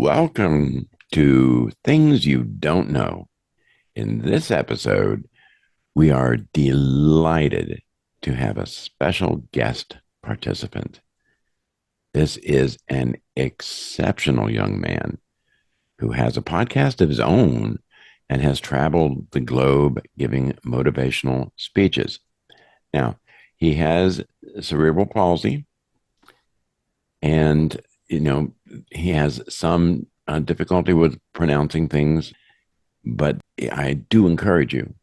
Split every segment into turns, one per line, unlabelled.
Welcome to Things You Don't Know. In this episode, we are delighted to have a special guest participant. This is an exceptional young man who has a podcast of his own and has traveled the globe giving motivational speeches. Now, he has cerebral palsy and, he has some difficulty with pronouncing things, but I do encourage you,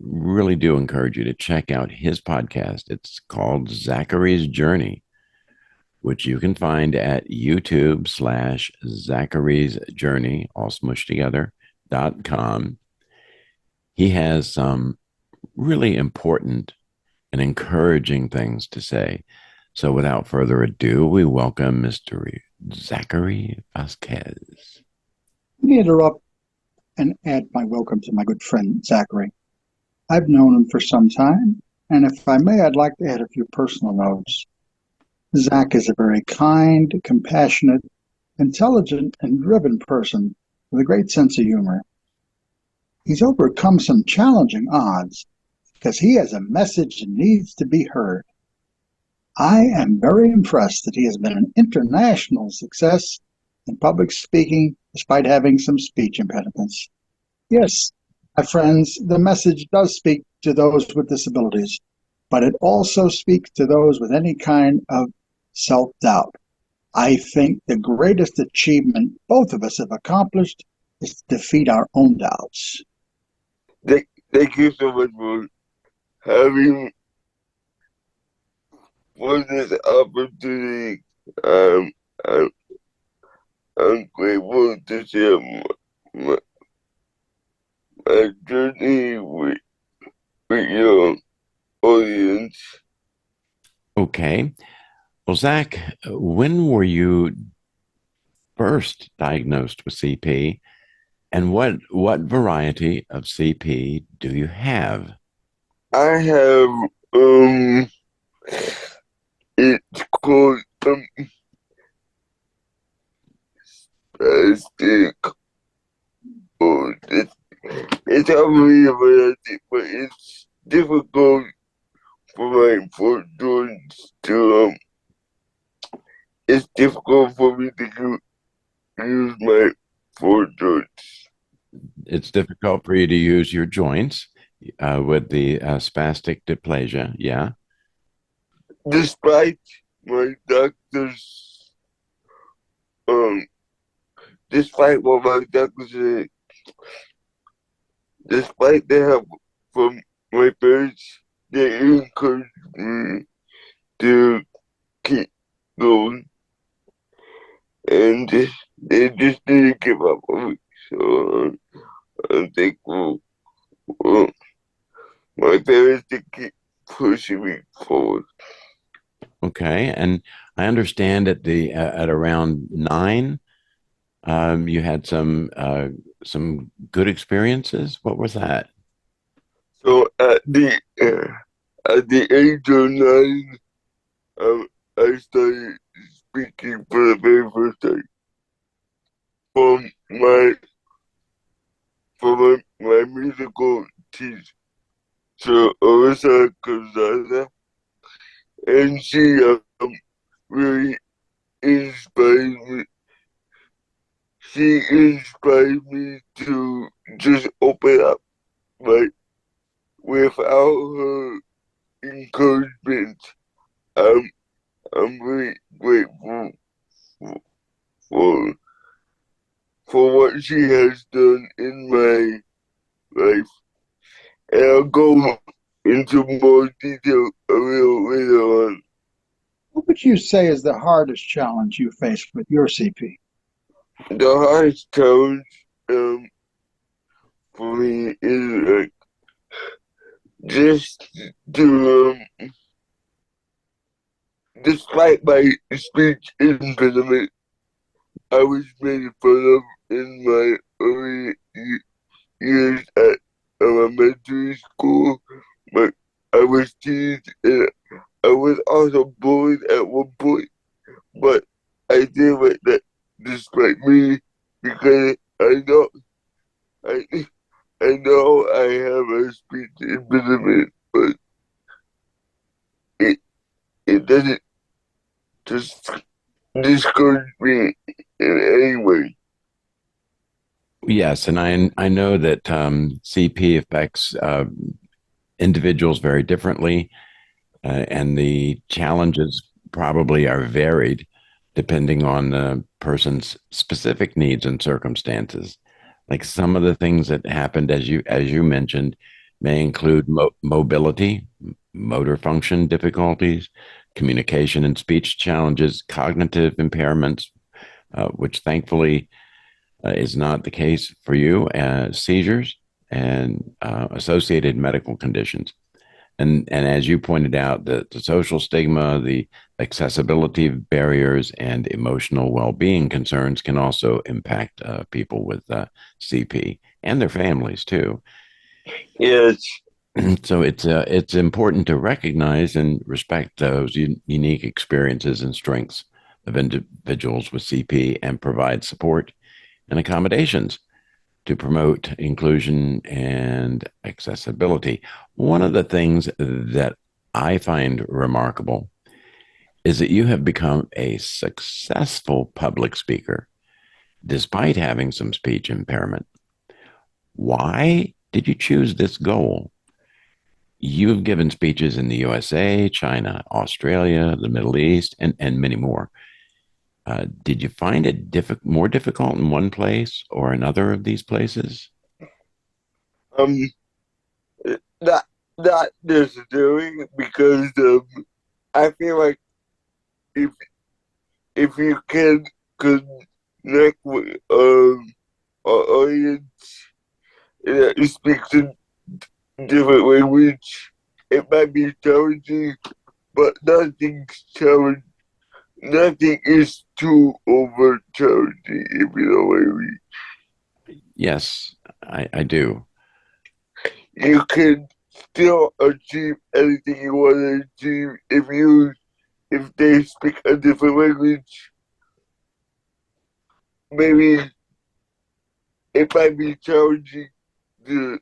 really do encourage you to check out his podcast. It's called Zachary's Journey, which you can find at YouTube/Zachary's Journey, all smushed together.com. He has some really important and encouraging things to say. So without further ado, we welcome Mr. Zachary Vasquez.
Let me interrupt and add my welcome to my good friend, Zachary. I've known him for some time, and if I may, I'd like to add a few personal notes. Zach is a very kind, compassionate, intelligent, and driven person with a great sense of humor. He's overcome some challenging odds because he has a message that needs to be heard. I am very impressed that he has been an international success in public speaking despite having some speech impediments. Yes, my friends, the message does speak to those with disabilities, but it also speaks to those with any kind of self-doubt. I think the greatest achievement both of us have accomplished is to defeat our own doubts.
Thank you so much for having for this opportunity. I'm, I'm grateful to share my journey with your audience.
Okay. Well, Zach, when were you first diagnosed with CP, and what variety of CP do you have?
I have it's called spastic, or it's probably a variety, but it's difficult for my four joints to it's difficult for me to use my four joints.
It's difficult for you to use your joints with the spastic dysplasia. Yeah.
Despite my doctors, um, despite what my doctors said, despite the help from my parents, they encouraged me to keep going, and they just didn't give up on me. So I'm thankful for my parents to keep pushing me forward.
Okay. And I understand at around 9, you had some good experiences. What was that?
So at the age of 9, I started speaking for the very first time from my my musical teacher, Alyssa Kazada, and she really inspired me. She inspired me to just open up, like, without her encouragement. I'm really grateful for for what she has done in my life, and I'll go into more detail a little later on.
What would you say is the hardest challenge you faced with your CP?
The hardest challenge for me is like just to despite my speech impediment, I was made fun of in my early years at elementary school, but I was teased and I was also bullied at one point, but I did like that despite me because I I know I have a speech impediment, but it it doesn't just discourage me in any way.
Yes, and I know that CP affects individuals very differently, and the challenges probably are varied depending on the person's specific needs and circumstances. Like some of the things that happened, as you mentioned, may include mobility, motor function difficulties, communication and speech challenges, cognitive impairments, which thankfully is not the case for you, seizures and associated medical conditions. And as you pointed out, the social stigma, the accessibility barriers, and emotional well-being concerns can also impact people with CP and their families too.
Yes,
So it's important to recognize and respect those unique experiences and strengths of individuals with CP and provide support and accommodations to promote inclusion and accessibility. One of the things that I find remarkable is that you have become a successful public speaker despite having some speech impairment. Why did you choose this goal? You've given speeches in the USA, China, Australia, the Middle East, and many more. Did you find it more difficult in one place or another of these places?
um, not not necessarily because I feel like if if you can connect with an audience that speaks a different language, it might be challenging, but nothing is too over challenging, if you know what I mean.
Yes, I do.
You can still achieve anything you want to achieve if they speak a different language. Maybe it might be challenging to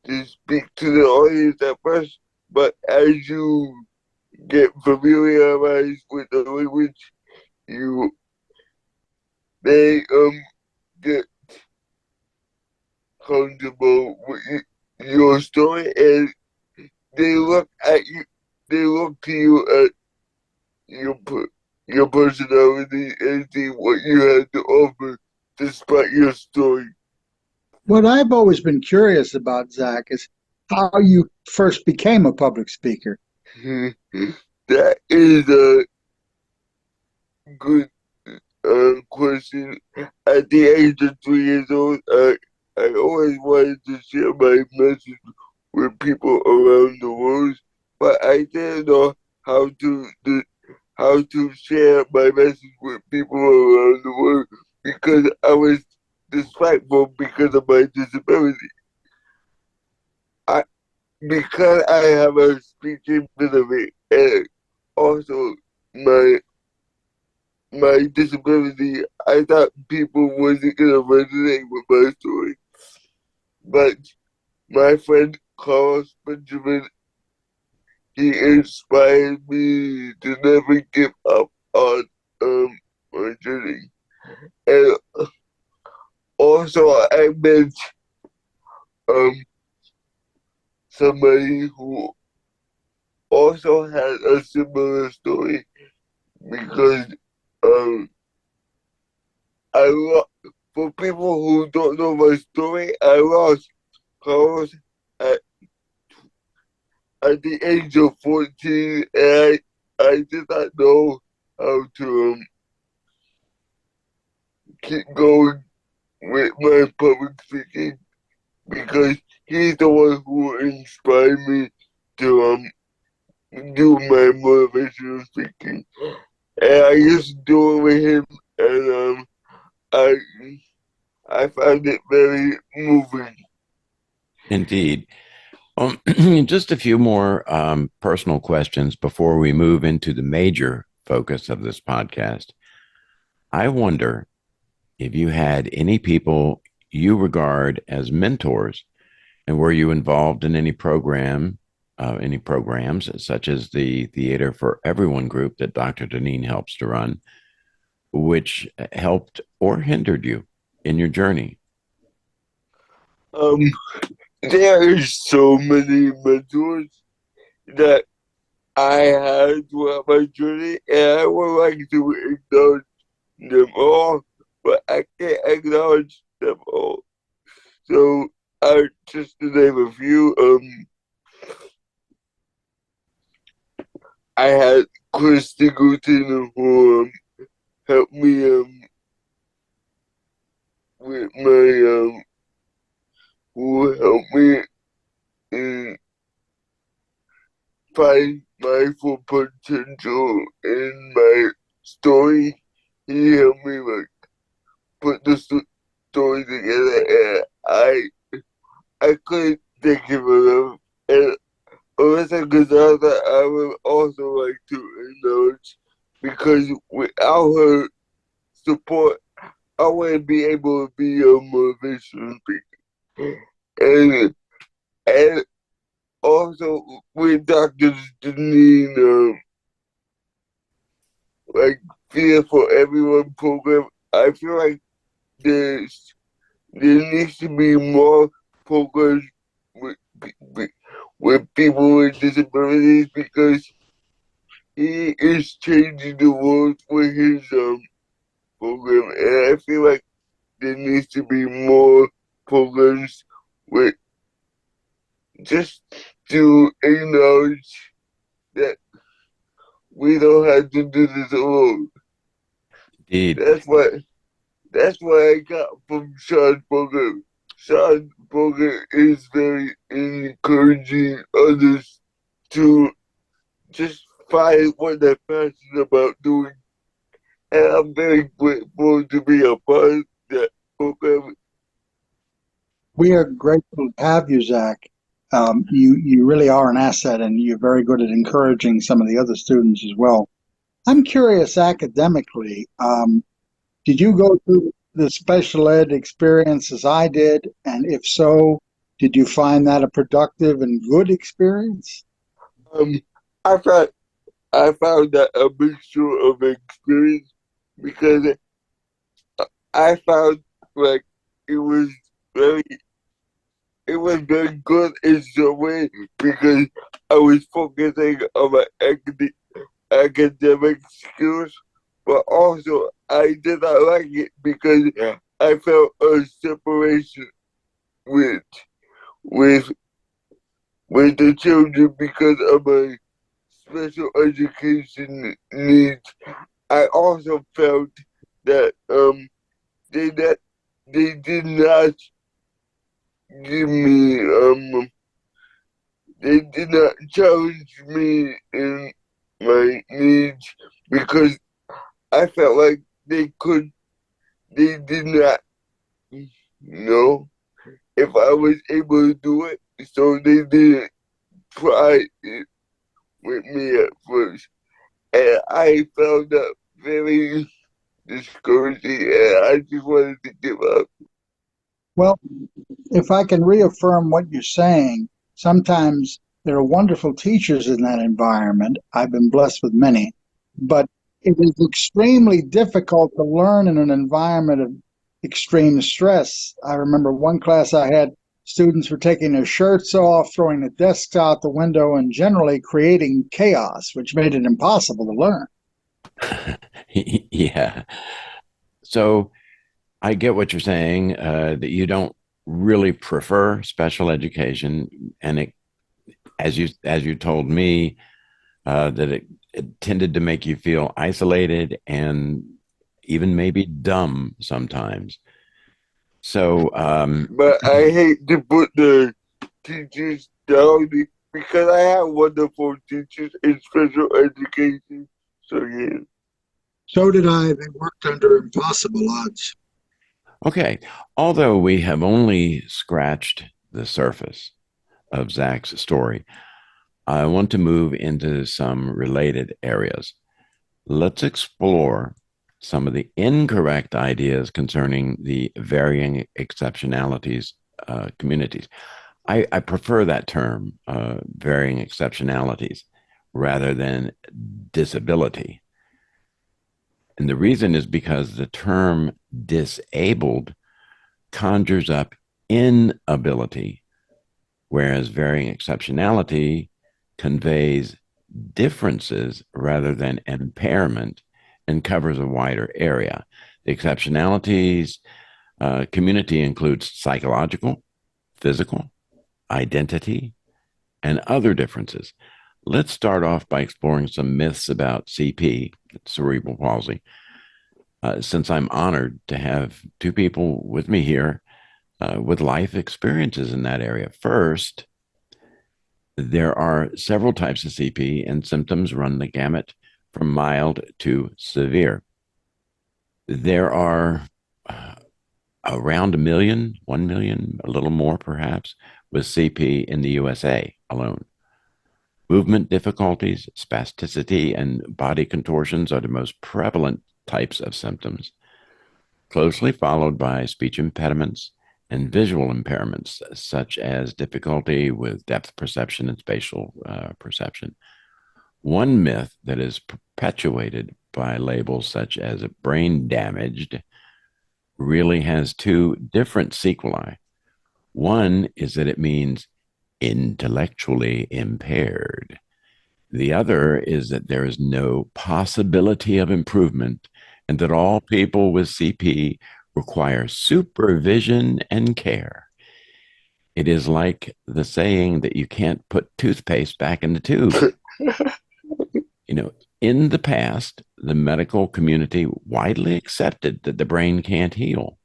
to speak to the audience at first, but as you get familiarized with the language, you they get comfortable with your story, and they look at you. They look to you at your personality and see what you had to offer despite your story.
What I've always been curious about, Zach, is how you first became a public speaker.
That is a good question. At the age of 3 years old, I always wanted to share my message with people around the world, but I didn't know how to share my message with people around the world because I was despiteful because of my disability. I because I have a speech impediment and also my my disability, I thought people wasn't gonna resonate with my story. But my friend Carlos Benjamin, he inspired me to never give up on my journey. And also I met um somebody who also had a similar story because um for people who don't know my story, I lost Carlos at at the age of 14, and I did not know how to keep going with my public speaking because he's the one who inspired me to do my motivational speaking, and I used to do it with him, and I I found it very moving.
Indeed. Just a few more personal questions before we move into the major focus of this podcast. I wonder if you had any people you regard as mentors, and were you involved in any programs such as the Theater for Everyone group that Dr. Deneen helps to run, which helped or hindered you in your journey?
Um, there is so many mentors that I had throughout my journey, and I would like to acknowledge them all, but I can't acknowledge them all. So I just to name a few. I had Chris Singleton who helped me with my who helped me in find my full potential in my story. He helped me like put the story together, and I couldn't thank him enough. And Alyssa Gonzaga, I would also like to acknowledge because without her support, I wouldn't be able to be a motivational speaker. And also with Dr. Janine, like Fear for Everyone program, I feel like there's there needs to be more programs with, with, with people with disabilities because he is changing the world with his program, and I feel like there needs to be more programs with just to acknowledge that we don't have to do this alone.
Indeed.
That's what that's what I got from Sean's program. Sean's program is very encouraging others to just find what they're passionate about doing. And I'm very grateful to be a part of that program.
We are grateful to have you, Zach. You really are an asset, and you're very good at encouraging some of the other students as well. I'm curious academically. Did you go through the special ed experience as I did? And if so, did you find that a productive and good experience?
Um, I found I found that a mixture of experience because I found like it was very it was very good in some way because I was focusing on my academic skills, but also I did not like it because I felt a separation with with with the children because of my special education needs. I also felt that they that they did not give me they did not challenge me in my needs because I felt like they did not know if I was able to do it, so they didn't try it with me at first. And I found that very discouraging, and I just wanted to give up.
Well, if I can reaffirm what you're saying, sometimes there are wonderful teachers in that environment. I've been blessed with many, but it is extremely difficult to learn in an environment of extreme stress. I remember one class I had, students were taking their shirts off, throwing the desks out the window, and generally creating chaos, which made it impossible to learn.
Yeah. So I get what you're saying, that you don't really prefer special education, and as you told me, that it tended to make you feel isolated and even maybe dumb sometimes. So,
But I hate to put the teachers down because I have wonderful teachers in special education. So yeah.
So did I. They worked under impossible odds.
okay, although we have only scratched the surface of Zach's story, I want to move into some related areas. Let's explore some of the incorrect ideas concerning the varying exceptionalities communities. I prefer that term, varying exceptionalities, rather than disability. And the reason is because the term disabled conjures up inability, whereas varying exceptionality conveys differences rather than impairment and covers a wider area. The exceptionalities community includes psychological, physical, identity, and other differences. Let's start off by exploring some myths about CP, cerebral palsy, since I'm honored to have two people with me here with life experiences in that area. First, there are several types of CP, and symptoms run the gamut from mild to severe. There are around 1 million, a little more perhaps, with CP in the USA alone. Movement difficulties, spasticity, and body contortions are the most prevalent types of symptoms, closely followed by speech impediments and visual impairments, such as difficulty with depth perception and spatial perception. One myth that is perpetuated by labels such as brain damaged really has two different sequelae. One is that it means intellectually impaired. The other is that there is no possibility of improvement and that all people with CP require supervision and care. It is like the saying that you can't put toothpaste back in the tube. You know, in the past, the medical community widely accepted that the brain can't heal,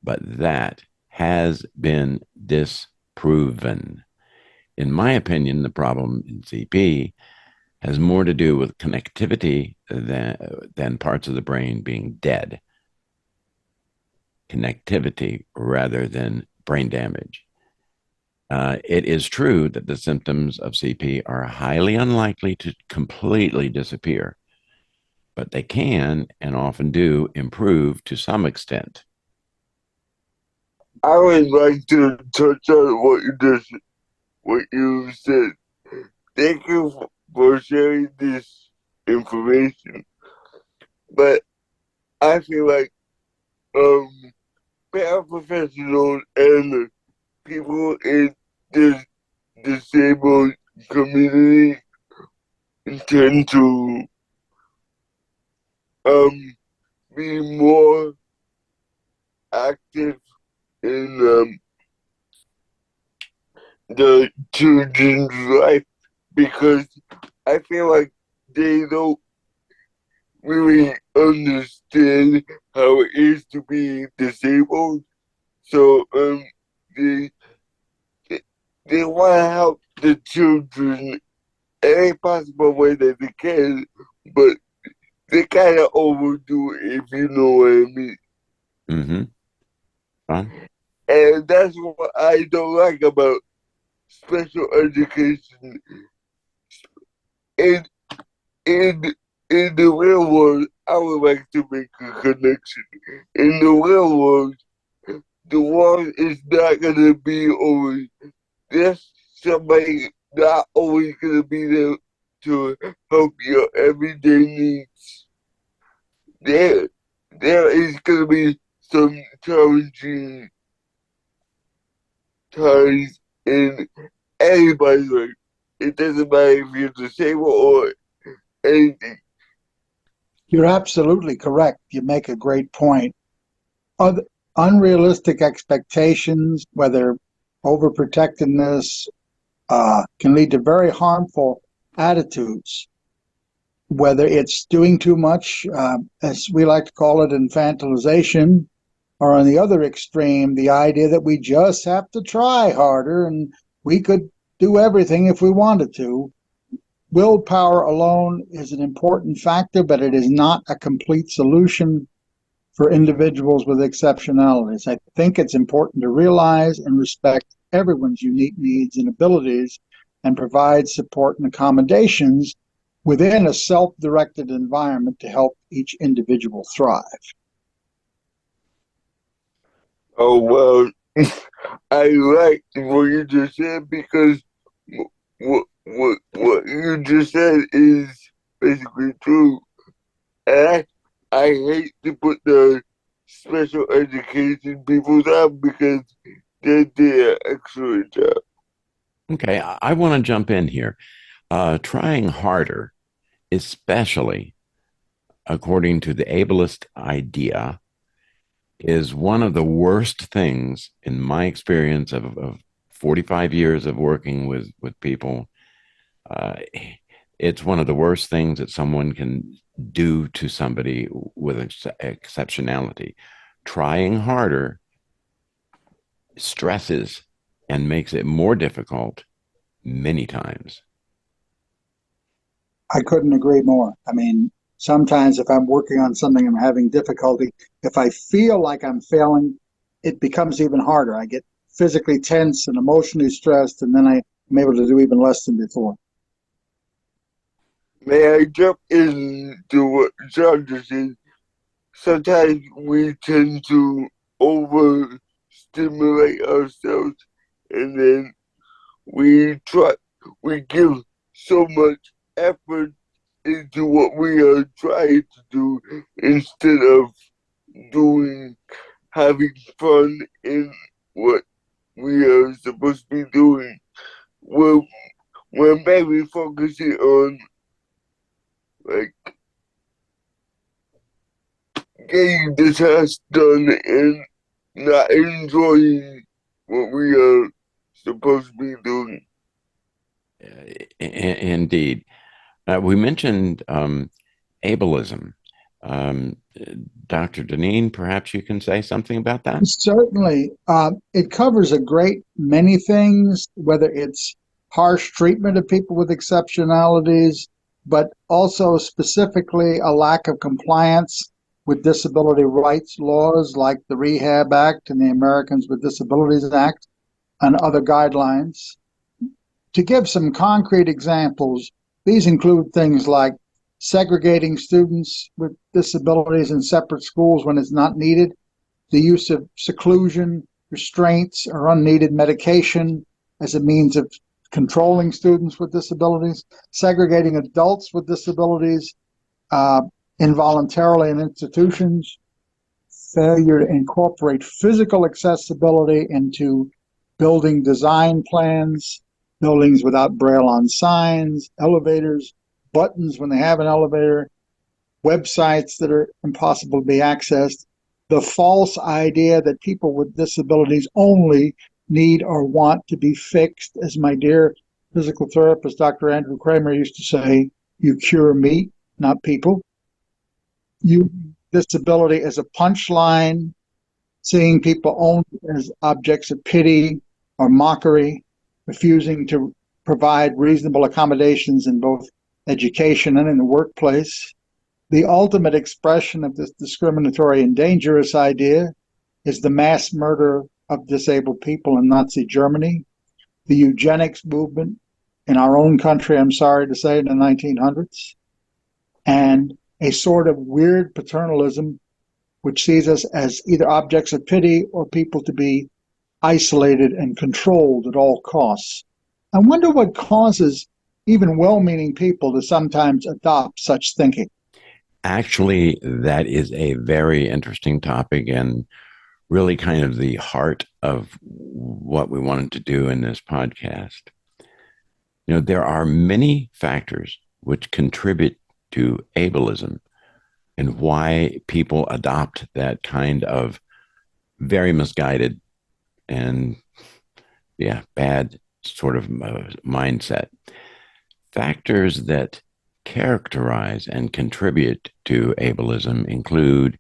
but that has been disproven. In my opinion, the problem in CP has more to do with connectivity than parts of the brain being dead. Connectivity rather than brain damage. It is true that the symptoms of CP are highly unlikely to completely disappear, but they can and often do improve to some extent.
I would like to touch on what you said. Thank you for sharing this information. But I feel like um paraprofessionals and people in the disabled community tend to be more active in the children's life because I feel like they don't really understand how it is to be disabled. So they they want to help the children any possible way that they can, but they kind of overdo it, if you know what I mean.
Mm-hmm. Fun.
And that's what I don't like about special education. In in in the real world, I would like to make a connection. In the real world, the world is not gonna be always. There's somebody not always gonna be there to help your everyday needs. There, there is gonna be some challenging times in anybody's life. It doesn't matter if you're disabled or anything.
You're absolutely correct. You make a great point. Other, unrealistic expectations, whether overprotectiveness, can lead to very harmful attitudes. Whether it's doing too much, as we like to call it, infantilization, or on the other extreme, the idea that we just have to try harder and we could do everything if we wanted to. Willpower alone is an important factor, but it is not a complete solution for individuals with exceptionalities. I think it's important to realize and respect everyone's unique needs and abilities and provide support and accommodations within a self-directed environment to help each individual thrive.
Oh, well, I like what you just said because what you just said is basically true. And I hate to put the special education people down because they did an excellent job.
Okay, I want to jump in here. Trying harder, especially according to the ableist idea, is one of the worst things in my experience of 45 years of working with people. Uh, it's one of the worst things that someone can do to somebody with exceptionality. Trying harder stresses and makes it more difficult many times.
I couldn't agree more. I mean, sometimes if I'm working on something, I'm having difficulty. If I feel like I'm failing, it becomes even harder. I get physically tense and emotionally stressed, and then I'm able to do even less than before.
May I jump into what Sandra said? Sometimes we tend to overstimulate ourselves and then we give so much effort into what we are trying to do instead of doing having fun in what we are supposed to be doing. We're, we're maybe focusing on like getting the task done and not enjoying what we are supposed to be doing.
Indeed. We mentioned ableism. Um, Dr. Deneen, perhaps you can say something about that?
Certainly, it covers a great many things, whether it's harsh treatment of people with exceptionalities, but also specifically a lack of compliance with disability rights laws like the Rehab Act and the Americans with Disabilities Act and other guidelines. To give some concrete examples, these include things like segregating students with disabilities in separate schools when it's not needed, the use of seclusion, restraints, or unneeded medication as a means of controlling students with disabilities, segregating adults with disabilities uh, involuntarily in institutions, failure to incorporate physical accessibility into building design plans, buildings without braille on signs, elevators, buttons when they have an elevator, websites that are impossible to be accessed, the false idea that people with disabilities only need or want to be fixed. As my dear physical therapist, Dr. Andrew Kramer, used to say, you cure me, not people. You disability as a punchline, seeing people only as objects of pity or mockery, refusing to provide reasonable accommodations in both education and in the workplace. The ultimate expression of this discriminatory and dangerous idea is the mass murder of disabled people in Nazi Germany, the eugenics movement in our own country, I'm sorry to say, in the 1900s, and a sort of weird paternalism which sees us as either objects of pity or people to be isolated and controlled at all costs. I wonder what causes even well-meaning people to sometimes adopt such thinking.
Actually, that is a very interesting topic and really kind of the heart of what we wanted to do in this podcast. You know, there are many factors which contribute to ableism and why people adopt that kind of very misguided and, yeah, bad sort of mindset. Factors that characterize and contribute to ableism include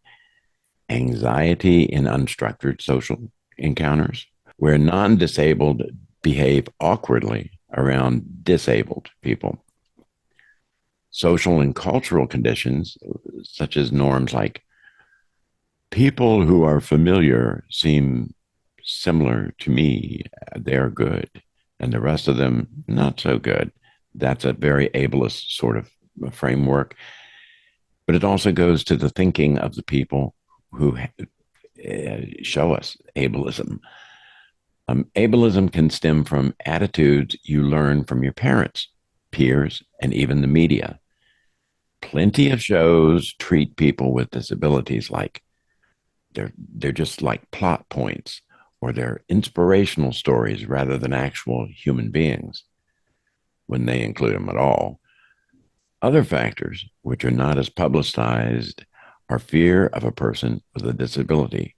anxiety in unstructured social encounters, where non disabled behave awkwardly around disabled people. Social and cultural conditions, such as norms like people who are familiar seem similar to me, they're good, and the rest of them not so good. That's a very ableist sort of framework, but it also goes to the thinking of the people who show us ableism. Ableism can stem from attitudes you learn from your parents, peers, and even the media. Plenty of shows treat people with disabilities like they're just like plot points, or they're inspirational stories rather than actual human beings when they include them at all. Other factors, which are not as publicized, are fear of a person with a disability.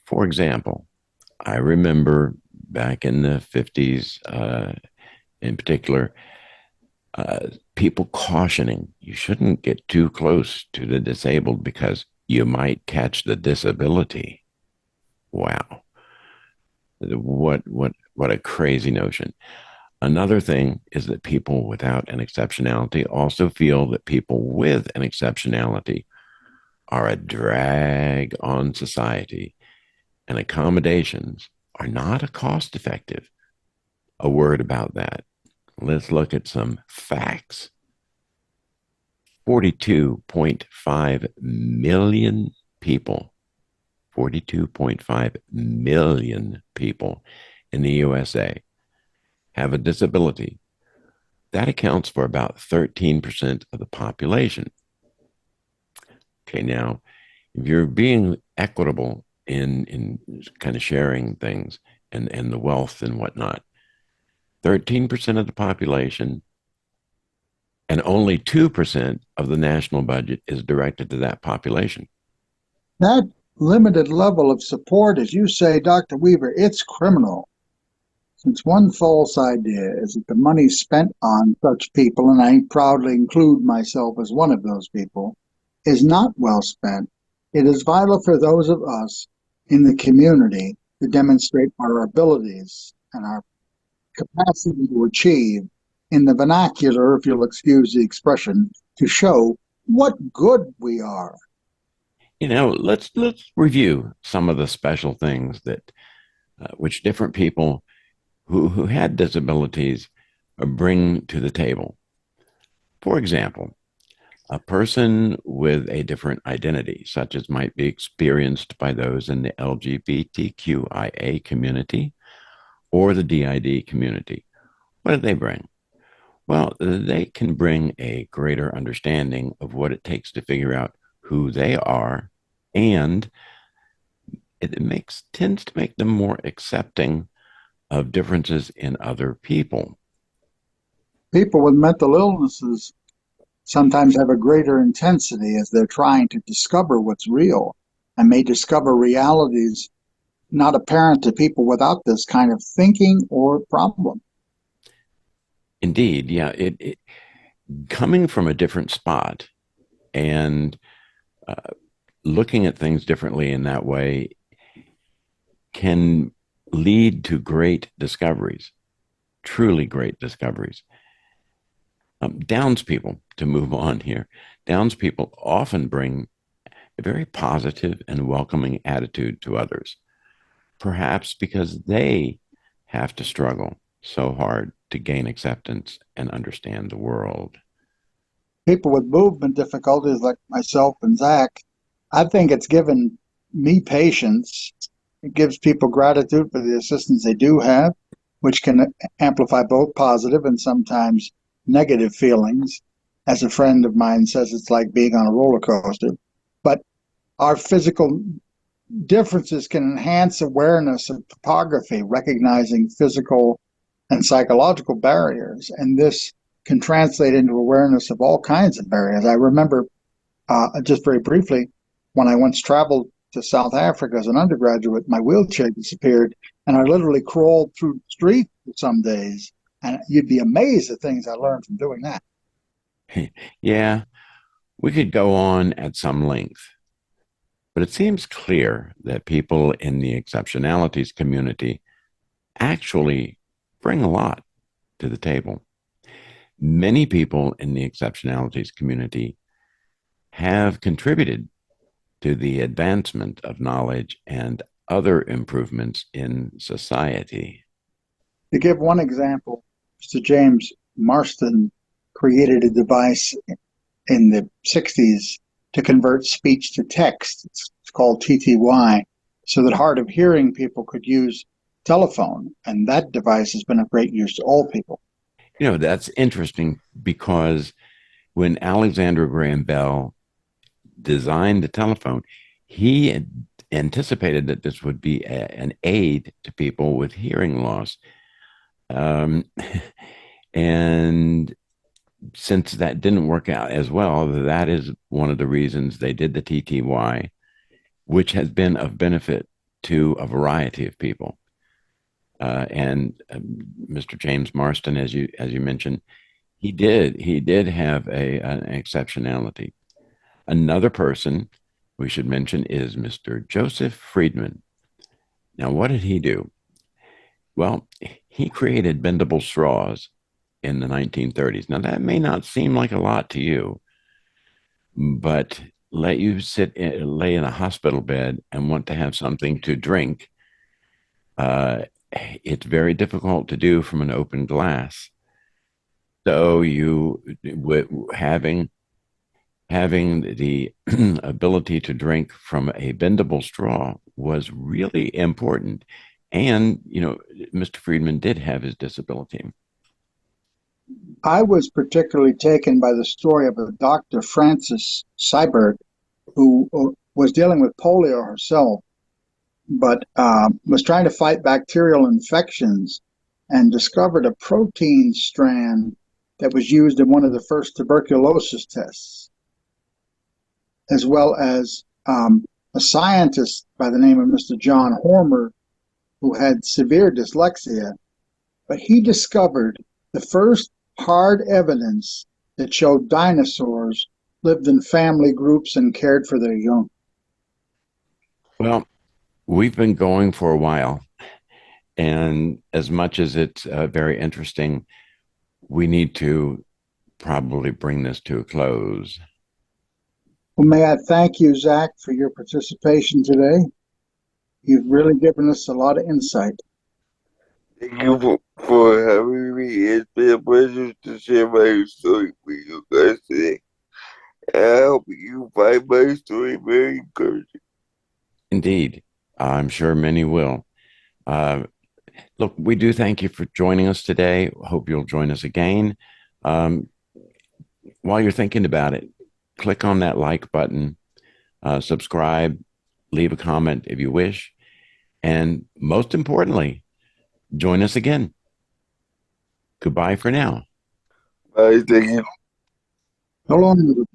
For example, I remember back in the 50s, in particular, people cautioning you shouldn't get too close to the disabled because you might catch the disability. Wow. What a crazy notion. Another thing is that people without an exceptionality also feel that people with an exceptionality are a drag on society, and accommodations are not cost effective. A word about that. Let's look at some facts. 42.5 million people, 42.5 million people in the USA have a disability. That accounts for about 13% of the population. Okay, now, if you're being equitable in kind of sharing things and the wealth and whatnot, 13% of the population and only 2% of the national budget is directed to that population.
That limited level of support, as you say, Dr. Weaver, it's criminal. Since one false idea is that the money spent on such people, and I proudly include myself as one of those people, is not well spent, it is vital for those of us in the community to demonstrate our abilities and our capacity to achieve, in the vernacular, if you'll excuse the expression, to show what good we are.
Let's review some of the special things that which different people who had disabilities bring to the table. For example, a person with a different identity, such as might be experienced by those in the LGBTQIA community or the DID community. What do they bring? Well, they can bring a greater understanding of what it takes to figure out who they are, and it tends to make them more accepting of differences in other people.
People with mental illnesses sometimes have a greater intensity as they're trying to discover what's real and may discover realities not apparent to people without this kind of thinking or problem.
Indeed, yeah, it coming from a different spot and uh, looking at things differently in that way can lead to great discoveries, truly great discoveries. Downs people, to move on here, Downs people often bring a very positive and welcoming attitude to others, perhaps because they have to struggle so hard to gain acceptance and understand the world.
People with movement difficulties like myself and Zach, I think it's given me patience. It gives people gratitude for the assistance they do have, which can amplify both positive and sometimes negative feelings. As a friend of mine says, it's like being on a roller coaster. But our physical differences can enhance awareness of topography, recognizing physical and psychological barriers. And this can translate into awareness of all kinds of barriers. I remember, just very briefly, when I once traveled to South Africa as an undergraduate, my wheelchair disappeared, and I literally crawled through the street for some days. And you'd be amazed at things I learned from doing that.
Yeah, we could go on at some length, but it seems clear that people in the exceptionalities community actually bring a lot to the table. Many people in the exceptionalities community have contributed to the advancement of knowledge and other improvements in society.
To give one example, Mr. James Marston created a device in the 60s to convert speech to text. It's called TTY, so that hard of hearing people could use telephone. And that device has been of great use to all people.
That's interesting because when Alexander Graham Bell designed the telephone, he had anticipated that this would be an aid to people with hearing loss. Um, and since that didn't work out as well, that is one of the reasons they did the TTY, which has been of benefit to a variety of people. And Mr. James Marston, as you mentioned, he did have an exceptionality. Another person we should mention is Mr. Joseph Friedman. Now, what did he do? Well, he created bendable straws in the 1930s. Now, that may not seem like a lot to you, but let you lay in a hospital bed and want to have something to drink. It's very difficult to do from an open glass. So having the ability to drink from a bendable straw was really important. And, Mr. Friedman did have his disability.
I was particularly taken by the story of a Dr. Frances Seibert, who was dealing with polio herself, but was trying to fight bacterial infections and discovered a protein strand that was used in one of the first tuberculosis tests, as well as a scientist by the name of Mr. John Hormer, who had severe dyslexia, but he discovered the first hard evidence that showed dinosaurs lived in family groups and cared for their young.
Well, we've been going for a while. And as much as it's very interesting, we need to probably bring this to a close.
Well, may I thank you, Zach, for your participation today. You've really given us a lot of insight.
Thank you for having me. It's been a pleasure to share my story with you guys today. I hope you find my story very encouraging.
Indeed, I'm sure many will. Uh, Look, we do thank you for joining us today. Hope you'll join us again. Um, while you're thinking about it, click on that like button, subscribe, leave a comment if you wish, and most importantly, join us again. Goodbye for now.
Bye, thank you.
So long.